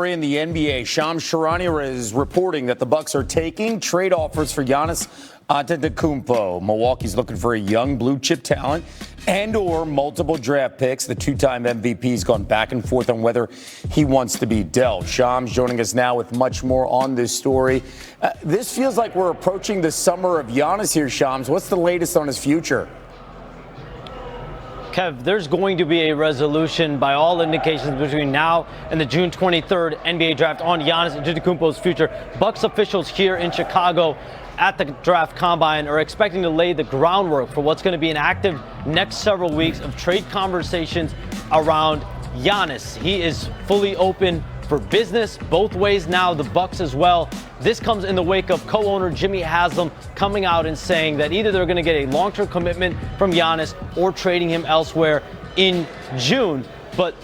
In the NBA, Shams Charania is reporting that the Bucks are taking trade offers for Giannis Antetokounmpo. Milwaukee's looking for a young blue chip talent and or multiple draft picks. The two-time MVP has gone back and forth on whether he wants to be dealt. Shams joining us now with much more on this story. This feels like we're approaching the summer of Giannis here, Shams. What's the latest on his future? Kev, there's going to be a resolution by all indications between now and the June 23rd NBA draft on Giannis Antetokounmpo's future. Bucks officials here in Chicago at the draft combine are expecting to lay the groundwork for what's going to be an active next several weeks of trade conversations around Giannis. He is fully open for business both ways now, the Bucks as well. This comes in the wake of co-owner Jimmy Haslam coming out and saying that either they're going to get a long-term commitment from Giannis or trading him elsewhere in June. But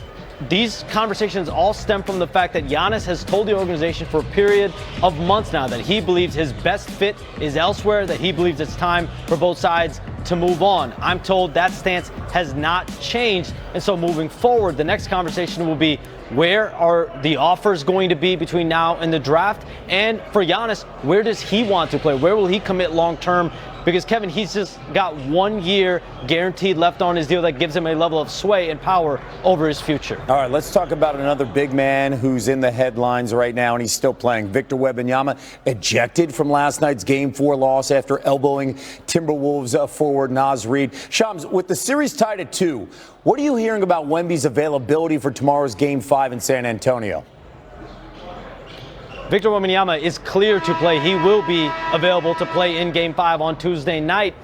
these conversations all stem from the fact that Giannis has told the organization for a period of months now that he believes his best fit is elsewhere, that he believes it's time for both sides to move on. I'm told that stance has not changed. And so moving forward, the next conversation will be, where are the offers going to be between now and the draft? And for Giannis, where does he want to play? Where will he commit long term? Because, Kevin, he's just got 1 year guaranteed left on his deal that gives him a level of sway and power over his future. All right, let's talk about another big man who's in the headlines right now, and he's still playing. Victor Wembanyama ejected from last night's Game 4 loss after elbowing Timberwolves forward Naz Reid. Shams, with the series tied at 2, what are you hearing about Wemby's availability for tomorrow's Game 5 in San Antonio? Victor Wembanyama is clear to play. He will be available to play in Game 5 on Tuesday night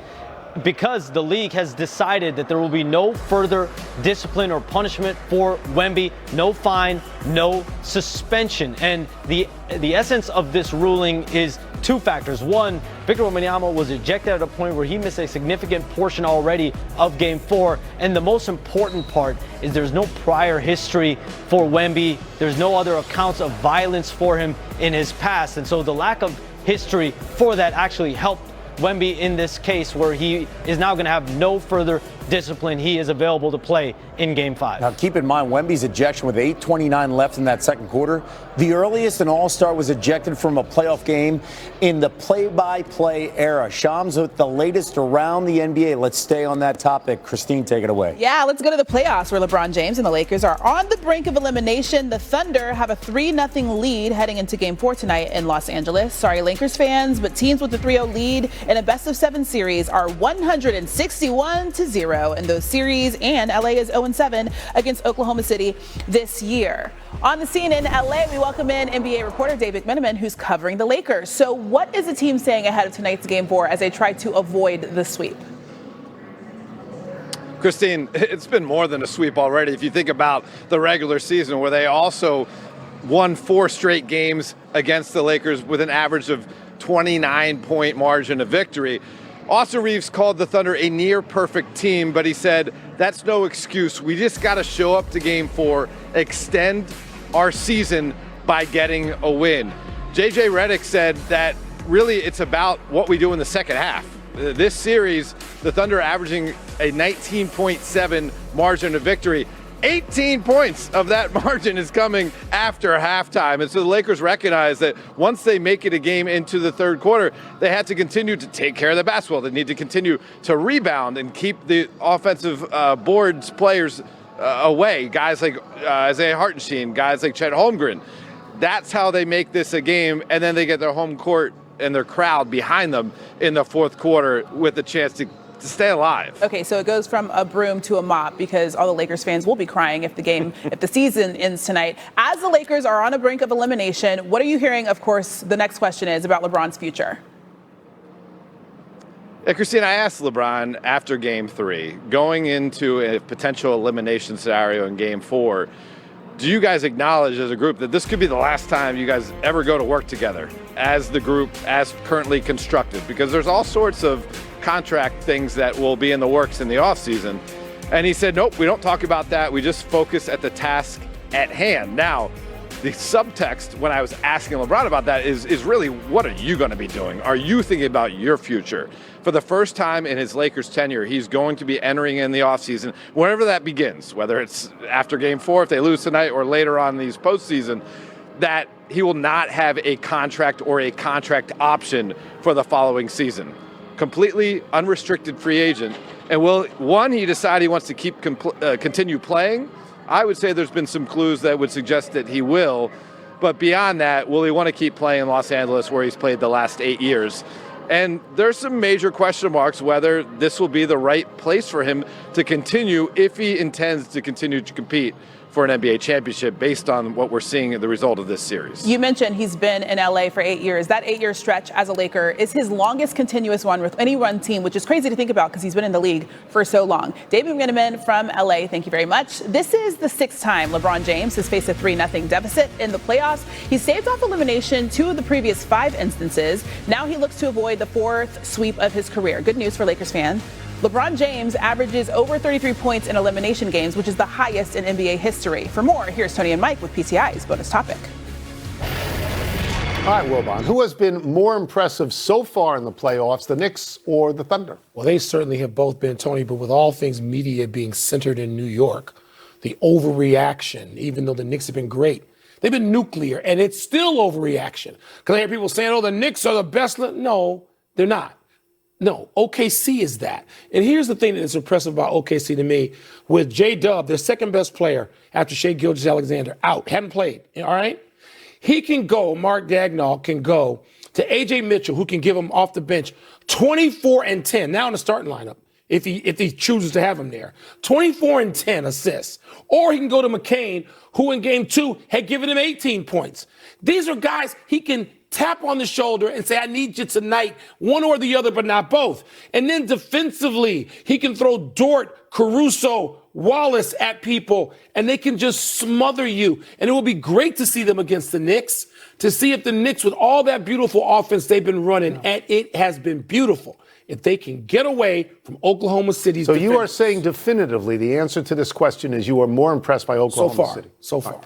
because the league has decided that there will be no further discipline or punishment for Wemby, no fine, no suspension. And the essence of this ruling is two factors. One, Victor Wembanyama was ejected at a point where he missed a significant portion already of Game 4. And the most important part is there's no prior history for Wemby. There's no other accounts of violence for him in his past. And so the lack of history for that actually helped Wemby in this case, where he is now going to have no further discipline. He is available to play in Game 5. Now, keep in mind, Wemby's ejection with 8:29 left in that second quarter. The earliest an All-Star was ejected from a playoff game in the play-by-play era. Shams with the latest around the NBA. Let's stay on that topic. Christine, take it away. Yeah, let's go to the playoffs where LeBron James and the Lakers are on the brink of elimination. The Thunder have a 3-0 lead heading into Game 4 tonight in Los Angeles. Sorry, Lakers fans, but teams with the 3-0 lead in a best-of-7 series are 161-0 in those series, and LA is 0-7 against Oklahoma City this year. On the scene in LA, we welcome in NBA reporter Dave McMenamin, who's covering the Lakers. So what is the team saying ahead of tonight's Game 4 as they try to avoid the sweep? Christine, it's been more than a sweep already. If you think about the regular season, where they also won 4 straight games against the Lakers with an average of 29-point margin of victory. Austin Reeves called the Thunder a near-perfect team, but he said, that's no excuse. We just got to show up to Game 4, extend our season by getting a win. JJ Redick said that really it's about what we do in the second half. This series, the Thunder averaging a 19.7 margin of victory. 18 points of that margin is coming after halftime. And so the Lakers recognize that once they make it a game into the third quarter, they have to continue to take care of the basketball. They need to continue to rebound and keep the offensive boards players away. Guys like Isaiah Hartenstein, guys like Chet Holmgren. That's how they make this a game. And then they get their home court and their crowd behind them in the fourth quarter with a chance to stay alive. Okay, so it goes from a broom to a mop because all the Lakers fans will be crying if the season ends tonight. As the Lakers are on the brink of elimination, what are you hearing? Of course, the next question is about LeBron's future. Yeah, Christine, I asked LeBron after Game 3, going into a potential elimination scenario in Game 4, do you guys acknowledge as a group that this could be the last time you guys ever go to work together as the group, as currently constructed? Because there's all sorts of contract things that will be in the works in the offseason. And he said, nope, we don't talk about that. We just focus at the task at hand. Now, the subtext when I was asking LeBron about that is really, what are you going to be doing? Are you thinking about your future? For the first time in his Lakers tenure, he's going to be entering in the offseason, whenever that begins, whether it's after Game 4, if they lose tonight, or later on in these postseason. that he will not have a contract or a contract option for the following season. Completely unrestricted free agent. And will he decide he wants to continue playing? I would say there's been some clues that would suggest that he will. But beyond that, will he want to keep playing in Los Angeles where he's played the last 8 years? And there's some major question marks whether this will be the right place for him to continue if he intends to continue to compete for an NBA championship based on what we're seeing in the result of this series. You mentioned he's been in LA for 8 years. That 8-year stretch as a Laker is his longest continuous one with any run team, which is crazy to think about because he's been in the league for so long. David McMenamin from LA, thank you very much. This is the 6th time LeBron James has faced a 3-0 deficit in the playoffs. He staved off elimination 2 of the previous 5 instances. Now he looks to avoid the 4th sweep of his career. Good news for Lakers fans. LeBron James averages over 33 points in elimination games, which is the highest in NBA history. For more, here's Tony and Mike with PTI's bonus topic. All right, Wilbon, who has been more impressive so far in the playoffs, the Knicks or the Thunder? Well, they certainly have both been, Tony, but with all things media being centered in New York, the overreaction, even though the Knicks have been great, they've been nuclear, and it's still overreaction. Because I hear people saying, oh, the Knicks are the best. No, they're not. No, OKC is that. And here's the thing that is impressive about OKC to me. With J-Dub, their second best player after Shai Gilgeous-Alexander, out, hadn't played, all right? He can go, Mark Daigneault can go to A.J. Mitchell, who can give him off the bench 24 and 10, now in the starting lineup, if he chooses to have him there. 24 and 10 assists. Or he can go to McCain, who in game 2 had given him 18 points. These are guys he can tap on the shoulder and say, I need you tonight, one or the other, but not both. And then defensively, he can throw Dort, Caruso, Wallace at people, and they can just smother you. And it will be great to see them against the Knicks, to see if the Knicks, with all that beautiful offense they've been running, and it has been beautiful, if they can get away from Oklahoma City's So defense. you are saying definitively the answer to this question is you are more impressed by Oklahoma City? So far.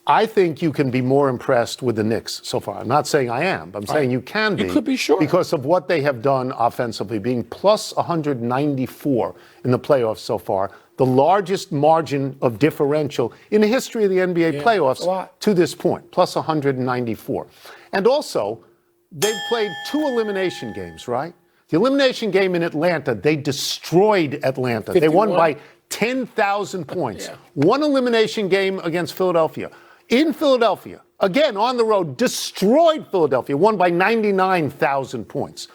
I think you can be more impressed with the Knicks so far. I'm not saying I am, but I'm saying you can be. You could be, sure. Because of what they have done offensively, being plus 194 in the playoffs so far, the largest margin of differential in the history of the NBA playoffs to this point, plus 194. And also, they've played 2 elimination games, right? The elimination game in Atlanta, they destroyed Atlanta. 51. They won by 10,000 points. One elimination game against Philadelphia. In Philadelphia, again on the road, destroyed Philadelphia, won by 99,000 points.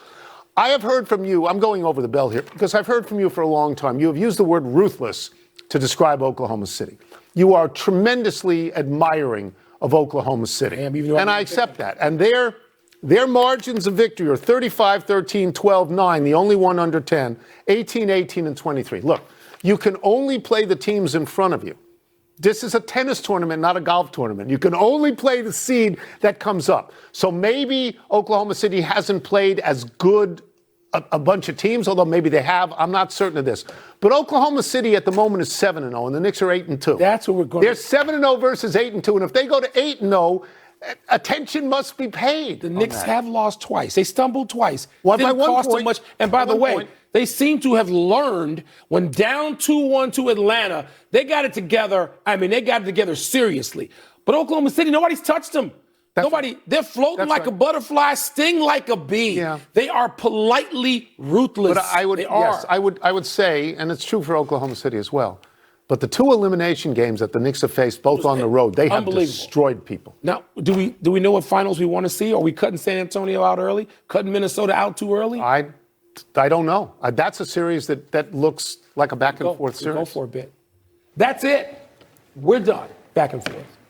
I have heard from you, I'm going over the bell here, because I've heard from you for a long time. You have used the word ruthless to describe Oklahoma City. You are tremendously admiring of Oklahoma City. And I accept that. And their margins of victory are 35-13, 12-9, the only one under 10, 18-18, and 23. Look, you can only play the teams in front of you. This is a tennis tournament, not a golf tournament. You can only play the seed that comes up. So maybe Oklahoma City hasn't played as good a bunch of teams, although maybe they have. I'm not certain of this. But Oklahoma City at the moment is 7-0, and the Knicks are 8-2. That's what we're going They're 7-0 versus 8-2, and if they go to 8-0, attention must be paid. The Knicks have lost twice. They stumbled twice. Well, Didn't by one cost them point- much. And by the way, point- they seem to have learned when down 2-1 to Atlanta, they got it together. I mean, they got it together seriously. But Oklahoma City, nobody's touched them. They're floating like a butterfly, sting like a bee. Yeah. They are politely ruthless. But I would say, and it's true for Oklahoma City as well, but the 2 elimination games that the Knicks have faced, both on the road, they have destroyed people. Now, do we know what finals we want to see? Are we cutting San Antonio out early? Cutting Minnesota out too early? I don't know. That's a series that looks like a back and forth series. Go for a bit. That's it. We're done. Back and forth.